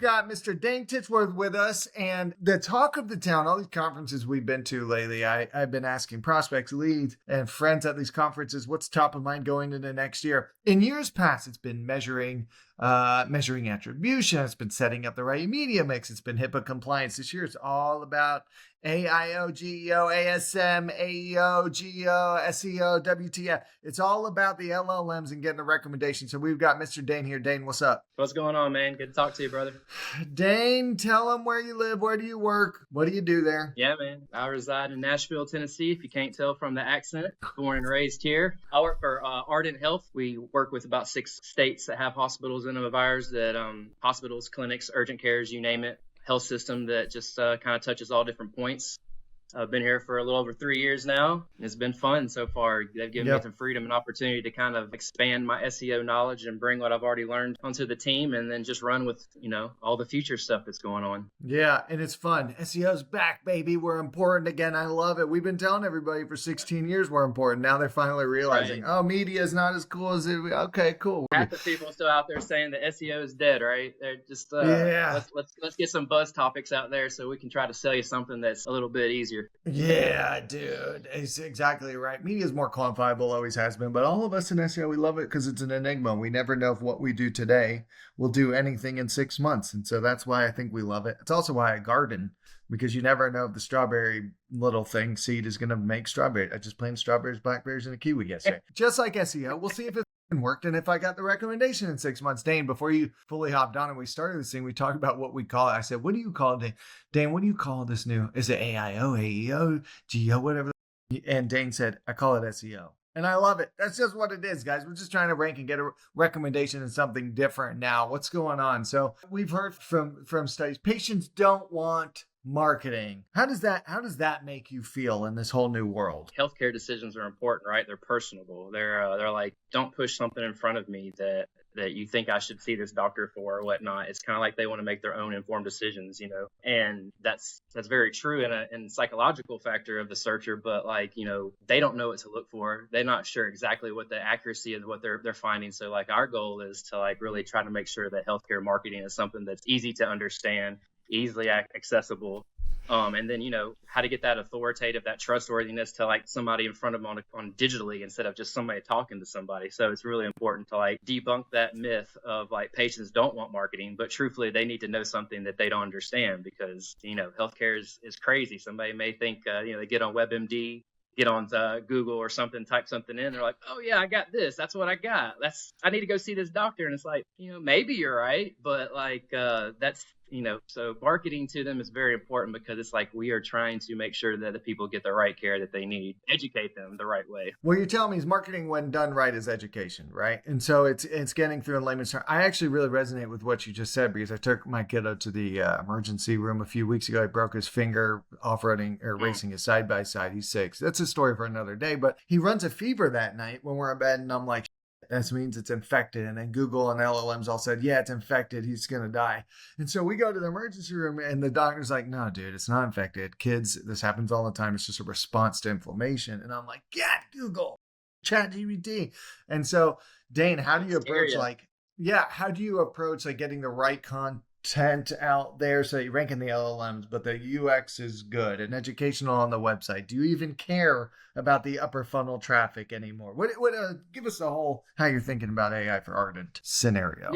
got Mr. Dane Titsworth with us, and the talk of the town, all these conferences we've been to lately, I've been asking prospects, leads, and friends at these conferences, what's top of mind going into next year? In years past, it's been measuring attribution. It's been setting up the right media mix. It's been HIPAA compliance. This year, it's all about AIO, GEO, ASM, AEO, GEO, SEO, WTF. It's all about the LLMs and getting a recommendation. So we've got Mr. Dane here. Dane, what's up? What's going on, man? Good to talk to you, brother. Dane, tell them where you live. Where do you work? What do you do there? Yeah, man. I reside in Nashville, Tennessee. If you can't tell from the accent, born and raised here. I work for Ardent Health. We work with about 6 states that have hospitals in them of ours, that hospitals, clinics, urgent cares, you name it. Health system that just kind of touches all different points. I've been here for a little over 3 years now. It's been fun so far. They've given me some freedom and opportunity to kind of expand my SEO knowledge and bring what I've already learned onto the team, and then just run with, all the future stuff that's going on. Yeah, and it's fun. SEO's back, baby. We're important again. I love it. We've been telling everybody for 16 years we're important. Now they're finally realizing, media is not as cool as it. Okay, cool. Half the people still out there saying that SEO is dead, right? They're just let's get some buzz topics out there so we can try to sell you something that's a little bit easier. Yeah, dude. It's exactly right. Media is more quantifiable, always has been, but all of us in SEO, we love it because it's an enigma. We never know if what we do today will do anything in 6 months. And so that's why I think we love it. It's also why I garden, because you never know if the strawberry little thing seed is going to make strawberry. I just planted strawberries, blackberries, and a kiwi yesterday. Just like SEO, we'll see if it worked and if I got the recommendation in 6 months. Dane, before you fully hopped on and we started this thing, we talked about what we call it. I said, what do you call it, Dane? What do you call this new? Is it AIO, AEO, GEO, whatever? And Dane said, I call it SEO. And I love it. That's just what it is, guys. We're just trying to rank and get a recommendation in something different now. What's going on? So we've heard from studies, patients don't want marketing. How does that make you feel in this whole new world? Healthcare decisions are important, right? They're personable. They're like, don't push something in front of me that you think I should see this doctor for or whatnot. It's kind of like they want to make their own informed decisions, and that's very true in psychological factor of the searcher, but they don't know what to look for. They're not sure exactly what the accuracy of what they're finding. So our goal is to really try to make sure that healthcare marketing is something that's easy to understand, easily accessible, and then how to get that authoritative, that trustworthiness to somebody in front of them on digitally instead of just somebody talking to somebody. So it's really important to debunk that myth of patients don't want marketing, but truthfully they need to know something that they don't understand, because healthcare is crazy. Somebody may think they get on WebMD, get on Google or something, type something in, they're like, oh yeah, I got this, that's what I got, I need to go see this doctor. And it's maybe you're right, but that's so marketing to them is very important, because it's we are trying to make sure that the people get the right care that they need, educate them the right way. What you're telling me is marketing, when done right, is education, right? And so it's getting through in layman's terms. I actually really resonate with what you just said, because I took my kiddo to the emergency room a few weeks ago. I broke his finger off-roading or racing his side-by-side. He's 6. That's a story for another day, but he runs a fever that night when we're in bed, and I'm like, that means it's infected. And then Google and LLMs all said, yeah, it's infected. He's going to die. And so we go to the emergency room, and the doctor's like, no, dude, it's not infected. Kids, this happens all the time. It's just a response to inflammation. And I'm like, yeah, Google, ChatGPT. And so, Dane, how do you approach how do you approach getting the right content out there so you're ranking the LLMs, but the UX is good and educational on the website? Do you even care about the upper funnel traffic anymore? What give us a whole how you're thinking about AI for Ardent scenario.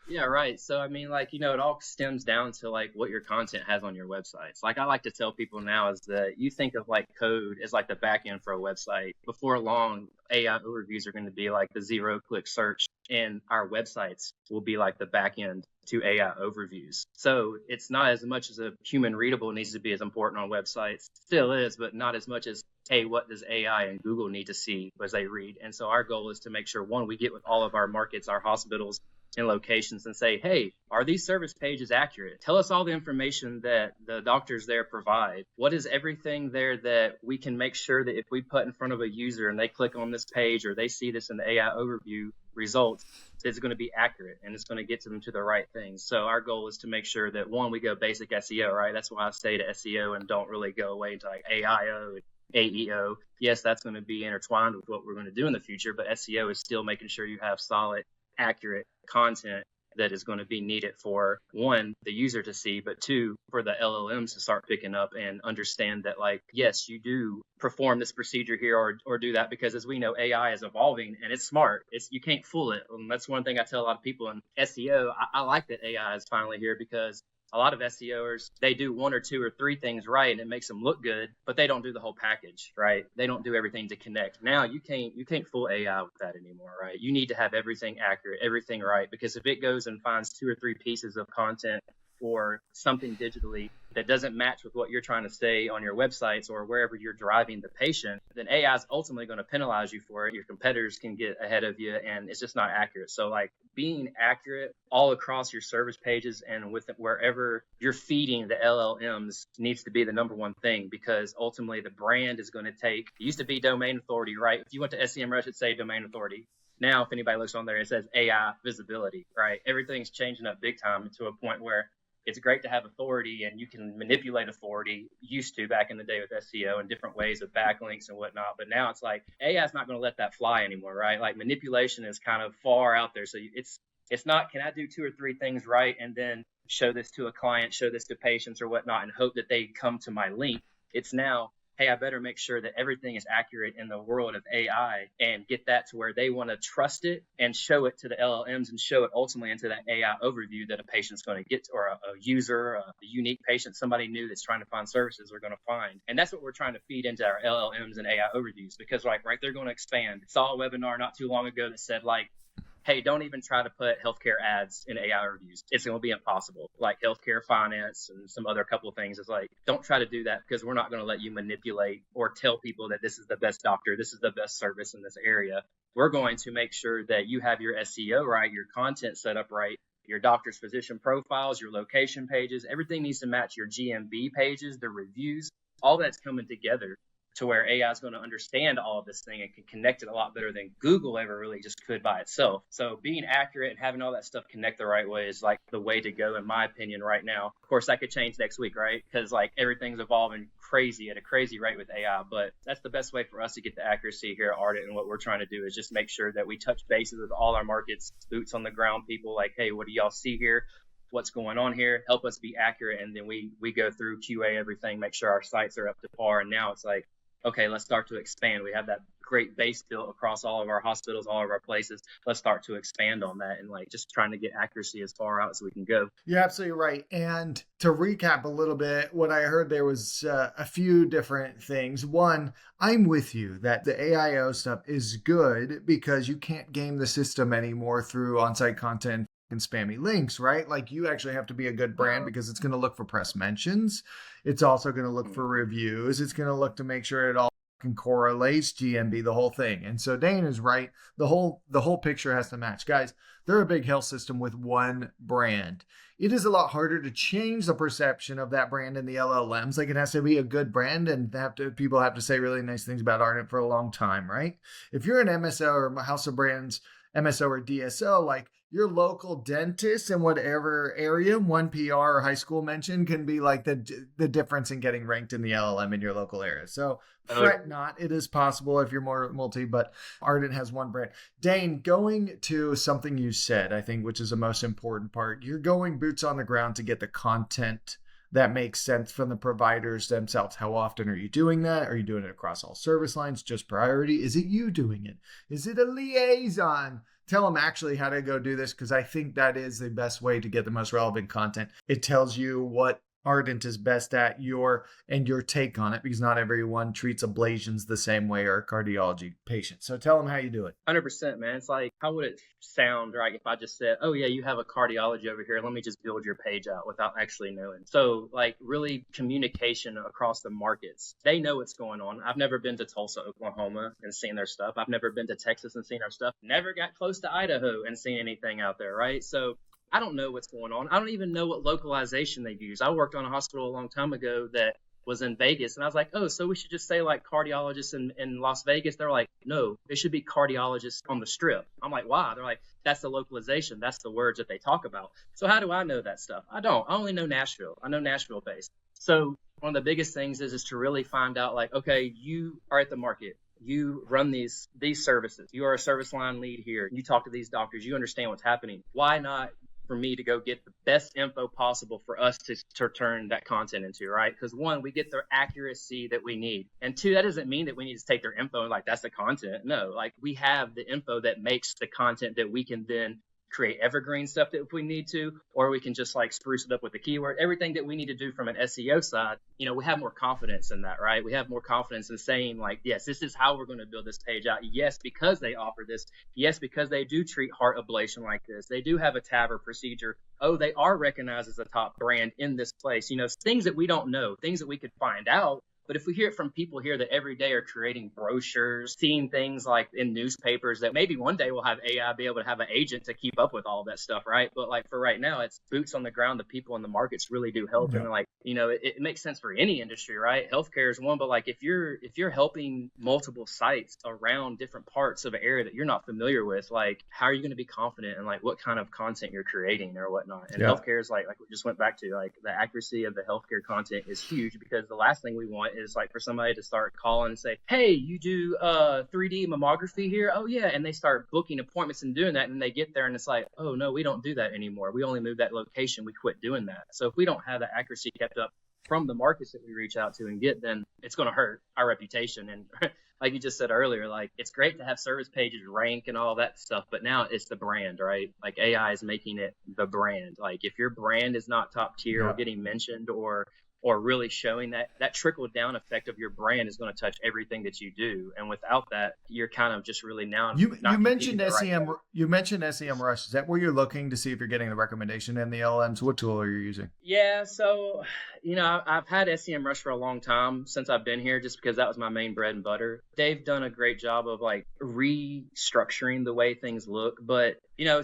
Yeah, right. So it all stems down to what your content has on your websites. I like to tell people now is that you think of code as the back end for a website. Before long, AI overviews are going to be the 0-click search, and our websites will be the back end to AI overviews. So it's not as much as a human readable needs to be as important on websites. Still is, but not as much as, hey, what does AI and Google need to see as they read? And so our goal is to make sure, one, we get with all of our markets, our hospitals and locations, and say, hey, are these service pages accurate? Tell us all the information that the doctors there provide. What is everything there that we can make sure that if we put in front of a user and they click on this page or they see this in the AI overview results, it's going to be accurate and it's going to get to them to the right things. So our goal is to make sure that, one, we go basic SEO, right? That's why I stay to SEO and don't really go away into AIO and AEO. Yes, that's going to be intertwined with what we're going to do in the future, but SEO is still making sure you have solid, accurate content that is going to be needed for, one, the user to see, but two, for the LLMs to start picking up and understand that, like, yes, you do perform this procedure here or do that, because as we know, AI is evolving and it's smart. You can't fool it. And that's one thing I tell a lot of people in SEO. I like that AI is finally here, because a lot of SEOers, they do one or two or three things right and it makes them look good, but they don't do the whole package, right? They don't do everything to connect. Now you can't fool AI with that anymore, right? You need to have everything accurate, everything right, because if it goes and finds two or three pieces of content or something digitally that doesn't match with what you're trying to say on your websites or wherever you're driving the patient, then AI is ultimately going to penalize you for it. Your competitors can get ahead of you, and it's just not accurate. So, like, being accurate all across your service pages and with wherever you're feeding the LLMs needs to be the number one thing, because ultimately the brand is going to take, it used to be domain authority, right? If you went to SEMrush, it'd say domain authority. Now, if anybody looks on there, it says AI visibility, right? Everything's changing up big time to a point where it's great to have authority and you can manipulate authority, used to back in the day with SEO and different ways of backlinks and whatnot. But now it's like AI is not going to let that fly anymore, right? Like, manipulation is kind of far out there. So it's not, can I do two or three things right and then show this to a client, show this to patients or whatnot, and hope that they come to my link? It's now, hey, I better make sure that everything is accurate in the world of AI and get that to where they want to trust it and show it to the LLMs and show it ultimately into that AI overview that a patient's going to get, or a user, a unique patient, somebody new that's trying to find services are going to find. And that's what we're trying to feed into our LLMs and AI overviews, because, like, right, they're going to expand. Saw a webinar not too long ago that said, like, hey, don't even try to put healthcare ads in AI reviews. It's going to be impossible. Like healthcare finance and some other couple of things. It's like, don't try to do that, because we're not going to let you manipulate or tell people that this is the best doctor, this is the best service in this area. We're going to make sure that you have your SEO right, your content set up right, your doctor's physician profiles, your location pages, everything needs to match your GMB pages, the reviews, all that's coming together to where AI is going to understand all of this thing and can connect it a lot better than Google ever really just could by itself. So being accurate and having all that stuff connect the right way is like the way to go, in my opinion, right now. Of course, that could change next week, right? Because like everything's evolving crazy at a crazy rate with AI, but that's the best way for us to get the accuracy here at Ardent. And what we're trying to do is just make sure that we touch bases with all our markets, boots on the ground people, like, hey, what do y'all see here? What's going on here? Help us be accurate. And then we go through QA everything, make sure our sites are up to par. And now it's like, okay, let's start to expand. We have that great base built across all of our hospitals, all of our places. Let's start to expand on that and like just trying to get accuracy as far out as we can go. You're absolutely right. And to recap a little bit, what I heard there was a few different things. One, I'm with you that the AIO stuff is good because you can't game the system anymore through on-site content and spammy links, right? Like you actually have to be a good brand because it's going to look for press mentions. It's also going to look for reviews. It's going to look to make sure it all can correlates, GMB, the whole thing. And so Dane is right. The whole picture has to match. Guys, they're a big health system with one brand. It is a lot harder to change the perception of that brand in the LLMs. Like it has to be a good brand and people have to say really nice things about Ardent for a long time, right? If you're an MSO or House of Brands, MSO or DSO, like your local dentist in whatever area, one PR or high school mention can be like the difference in getting ranked in the LLM in your local area. So fret not, it is possible if you're more multi, but Ardent has one brand. Dane, going to something you said, I think, which is the most important part, you're going boots on the ground to get the content that makes sense from the providers themselves. How often are you doing that? Are you doing it across all service lines? Just priority? Is it you doing it? Is it a liaison? Tell them actually how to go do this, because I think that is the best way to get the most relevant content. It tells you what Ardent is best at, your take on it, because not everyone treats ablations the same way or a cardiology patient. So tell them how you do it. 100%, man. It's like, how would it sound, right, if I just said, oh yeah, you have a cardiology over here, let me just build your page out without actually knowing. So like really communication across the markets. They know what's going on. I've never been to Tulsa, Oklahoma and seen their stuff. I've never been to Texas and seen our stuff. Never got close to Idaho and seen anything out there, right? So I don't know what's going on. I don't even know what localization they use. I worked on a hospital a long time ago that was in Vegas, and I was like, oh, so we should just say like cardiologists in Las Vegas? They're like, no, it should be cardiologists on the Strip. I'm like, why? They're like, that's the localization. That's the words that they talk about. So how do I know that stuff? I don't. I only know Nashville. I know Nashville based. So one of the biggest things is to really find out like, okay, you are at the market. You run these services. You are a service line lead here. You talk to these doctors. You understand what's happening. Why not for me to go get the best info possible for us to turn that content into, right? Because one, we get the accuracy that we need. And two, that doesn't mean that we need to take their info and like, that's the content. No, like we have the info that makes the content that we can then create evergreen stuff that if we need to, or we can just like spruce it up with the keyword, everything that we need to do from an SEO side, you know, we have more confidence in that, right? We have more confidence in saying like, yes, this is how we're going to build this page out. Yes, because they offer this. Yes, because they do treat heart ablation like this. They do have a TAVR procedure. Oh, they are recognized as a top brand in this place. You know, things that we don't know, things that we could find out. But if we hear it from people here that every day are creating brochures, seeing things like in newspapers that maybe one day we'll have AI be able to have an agent to keep up with all of that stuff, right? But like for right now, it's boots on the ground. The people in the markets really do help. Yeah. And like, you know, it makes sense for any industry, right? Healthcare is one, but like if you're helping multiple sites around different parts of an area that you're not familiar with, like how are you going to be confident in like what kind of content you're creating or whatnot? And healthcare is like we just went back to, like the accuracy of the healthcare content is huge, because the last thing we want is like for somebody to start calling and say, hey, you do 3D mammography here? Oh yeah. And they start booking appointments and doing that, and they get there and it's like, oh no, we don't do that anymore. We only moved that location. We quit doing that. So if we don't have that accuracy kept up from the markets that we reach out to and get, then it's going to hurt our reputation. And like you just said earlier, like it's great to have service pages rank and all that stuff, but now it's the brand, right? Like AI is making it the brand. Like if your brand is not top tier or getting mentioned or really showing that trickle down effect of your brand is going to touch everything that you do. And without that, you're kind of just really now. You mentioned SEM. Right, you mentioned SEM Rush. Is that where you're looking to see if you're getting the recommendation in the LLMs? What tool are you using? Yeah. So, you know, I've had SEM Rush for a long time since I've been here, just because that was my main bread and butter. They've done a great job of like restructuring the way things look, but you know,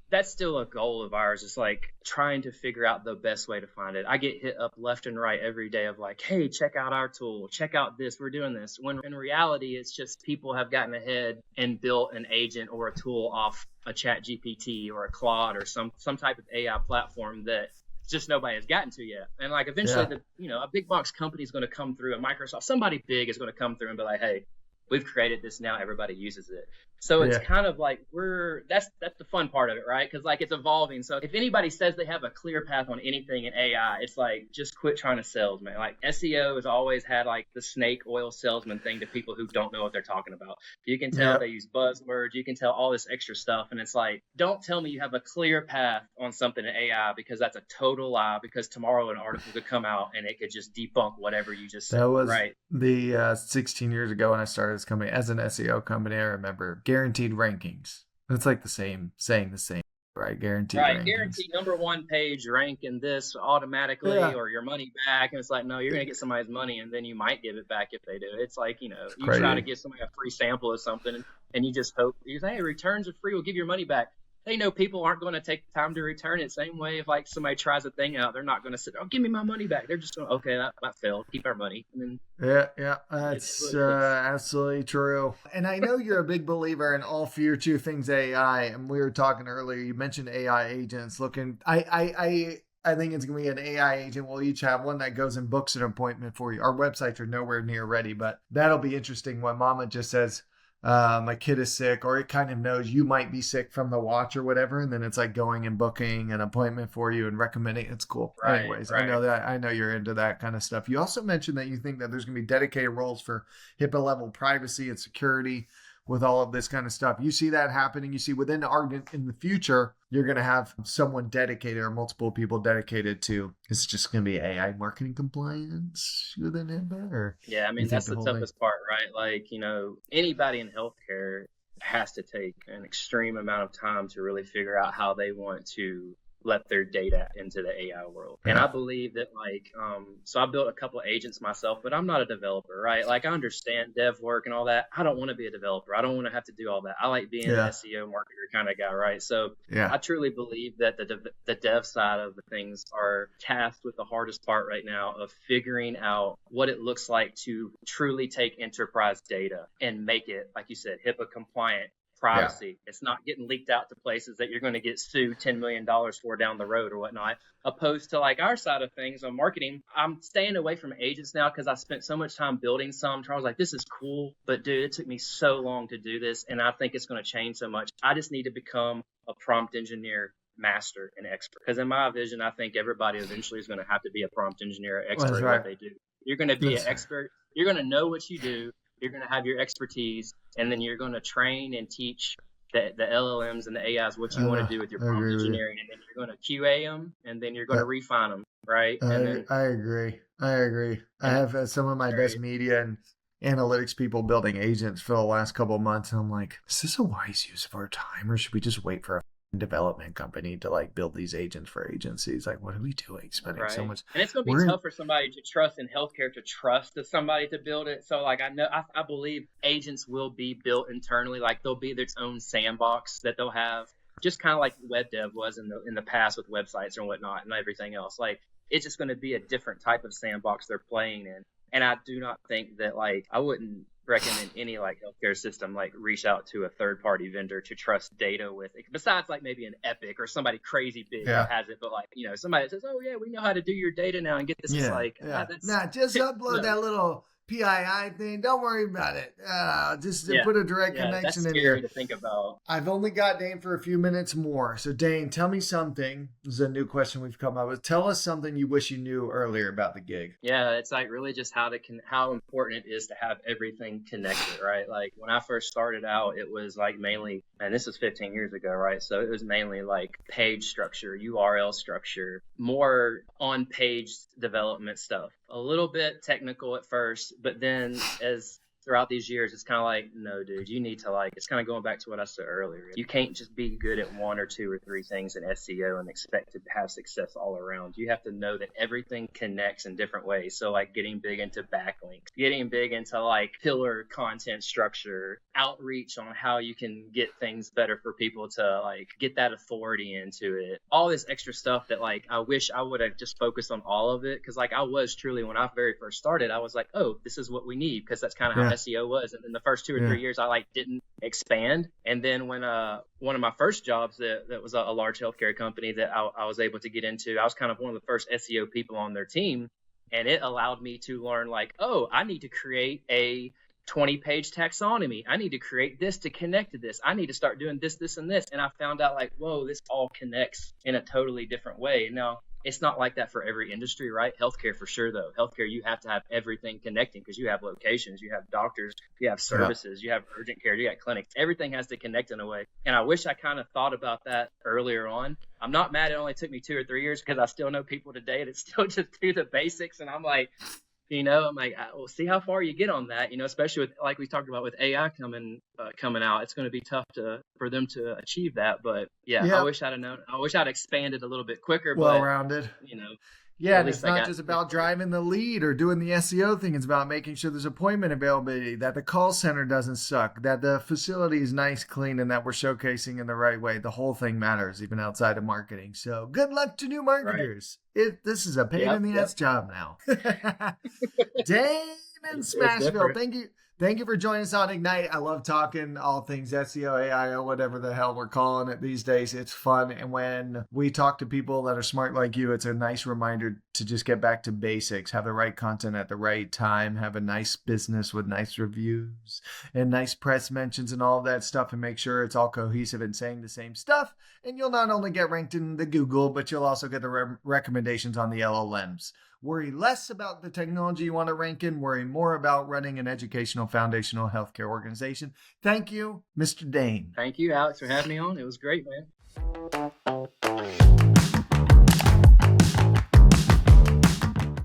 that's still a goal of ours. It's like trying to figure out the best way to find it. I get hit up left and right every day of like, hey, check out our tool, check out this, we're doing this. When in reality, it's just people have gotten ahead and built an agent or a tool off a Chat GPT or a Claude or some type of AI platform that just nobody has gotten to yet. And like eventually, a big box company is going to come through, and Microsoft, somebody big is going to come through and be like, hey, we've created this now, everybody uses it. So it's kind of like that's the fun part of it, right? Because like it's evolving. So if anybody says they have a clear path on anything in AI, it's like, just quit trying to sell, man. Like SEO has always had like the snake oil salesman thing to people who don't know what they're talking about. You can tell they use buzzwords, you can tell all this extra stuff. And it's like, don't tell me you have a clear path on something in AI, because that's a total lie, because tomorrow an article could come out and it could just debunk whatever you just said. That was right. The 16 years ago when I started this company as an SEO company. I remember guaranteed rankings. It's like saying the same, right? Guaranteed rankings. Guaranteed number one page rank in this automatically, or your money back. And it's like, no, you're going to get somebody's money and then you might give it back if they do. It's like, you know, you try to give somebody a free sample of something and you just hope, you say, hey, returns are free, we'll give your money back. They know people aren't going to take the time to return it. Same way if like somebody tries a thing out, they're not going to sit, oh, give me my money back. They're just going, okay, that failed. Keep our money. And then that's absolutely true. And I know you're a big believer in all future things AI. And we were talking earlier, you mentioned AI agents looking. I think it's going to be an AI agent. We'll each have one that goes and books an appointment for you. Our websites are nowhere near ready, but that'll be interesting when mama just says, my kid is sick, or it kind of knows you might be sick from the watch or whatever, and then it's like going and booking an appointment for you and recommending. It's cool. Right, Anyways, right. I know you're into that kind of stuff. You also mentioned that you think that there's going to be dedicated roles for HIPAA level privacy and security with all of this kind of stuff. You see that happening. You see within Ardent in the future, you're going to have someone dedicated or multiple people dedicated to, it's just going to be AI marketing compliance within HIPAA? Or yeah, I mean, that's the toughest part, right? Like, you know, anybody in healthcare has to take an extreme amount of time to really figure out how they want to let their data into the AI world. And I believe that like, so I built a couple of agents myself, but I'm not a developer, right? Like I understand dev work and all that. I don't want to be a developer. I don't want to have to do all that. I like being an SEO marketer kind of guy, right? So I truly believe that the dev side of the things are tasked with the hardest part right now of figuring out what it looks like to truly take enterprise data and make it, like you said, HIPAA compliant. Privacy. It's not getting leaked out to places that you're going to get sued $10 million for down the road or whatnot. Opposed to like our side of things on marketing, I'm staying away from agents now because I spent so much time building some. Charles, like, this is cool, but dude, it took me so long to do this, and I think it's going to change so much. I just need to become a prompt engineer, master and expert. Because in my vision, I think everybody eventually is going to have to be a prompt engineer, expert That's at right. what they do. You're going to be an expert. You're going to know what you do. You're going to have your expertise, and then you're going to train and teach the LLMs and the AIs what you want to do with your prompt engineering, and then you're going to QA them, and then you're going to refine them, right? I agree. I have some of my best media and analytics people building agents for the last couple of months, and I'm like, is this a wise use of our time, or should we just wait for a development company to like build these agents for agencies? Like, what are we doing spending so much? And it's going to be tough for somebody to trust in healthcare, to trust somebody to build it. So like, I believe agents will be built internally. Like they'll be their own sandbox that they'll have, just kind of like web dev was in the past with websites and whatnot and everything else. Like it's just going to be a different type of sandbox they're playing in. And I do not think that, like, I wouldn't recommend any like healthcare system like reach out to a third party vendor to trust data with it, besides like maybe an Epic or somebody crazy big that has it. But like, you know, somebody that says, oh yeah, we know how to do your data now and get this. It's like, just upload that little PII thing. Don't worry about it. Just put a direct connection that's in scary here. To think about. I've only got Dane for a few minutes more. So Dane, tell me something. This is a new question we've come up with. Tell us something you wish you knew earlier about the gig. Yeah, it's like really just how important it is to have everything connected, right? Like when I first started out, it was like mainly, and this was 15 years ago, right? So it was mainly like page structure, URL structure, more on page development stuff. A little bit technical at first, but then as throughout these years, it's kind of like, no, dude, you need to like, it's kind of going back to what I said earlier. You can't just be good at one or two or three things in SEO and expect to have success all around. You have to know that everything connects in different ways. So like getting big into backlinks, getting big into like pillar content structure, outreach on how you can get things better for people to like get that authority into it. All this extra stuff that like, I wish I would have just focused on all of it. Cause like I was truly, when I very first started, I was like, oh, this is what we need. Cause that's kind of how SEO was. And in the first 2 or 3 years, I like didn't expand. And then when one of my first jobs that was a large healthcare company that I was able to get into, I was kind of one of the first SEO people on their team. And it allowed me to learn like, oh, I need to create a 20-page taxonomy. I need to create this to connect to this. I need to start doing this, this, and this. And I found out like, whoa, this all connects in a totally different way. Now, it's not like that for every industry, right? Healthcare for sure, though. Healthcare, you have to have everything connecting because you have locations, you have doctors, you have services, you have urgent care, you got clinics. Everything has to connect in a way. And I wish I kind of thought about that earlier on. I'm not mad it only took me 2 or 3 years because I still know people today that still just do the basics. And I'm like, you know, I'm like, we'll see how far you get on that, you know, especially with, like we talked about with AI coming out, it's going to be tough for them to achieve that. But I wish I'd have known. I wish I'd expanded a little bit quicker. Well-rounded. You know. Yeah, and it's not just about driving the lead or doing the SEO thing. It's about making sure there's appointment availability, that the call center doesn't suck, that the facility is nice, clean, and that we're showcasing in the right way. The whole thing matters, even outside of marketing. So good luck to new marketers. Right. This is a pain in the ass job now. Dane in Smashville, Thank you for joining us on Ignite. I love talking all things SEO, AI, or whatever the hell we're calling it these days. It's fun. And when we talk to people that are smart like you, it's a nice reminder to just get back to basics, have the right content at the right time, have a nice business with nice reviews and nice press mentions and all of that stuff, and make sure it's all cohesive and saying the same stuff. And you'll not only get ranked in the Google, but you'll also get the recommendations on the LLMs. Worry less about the technology you want to rank in. Worry more about running an educational, foundational healthcare organization. Thank you, Mr. Dane. Thank you, Alex, for having me on. It was great, man.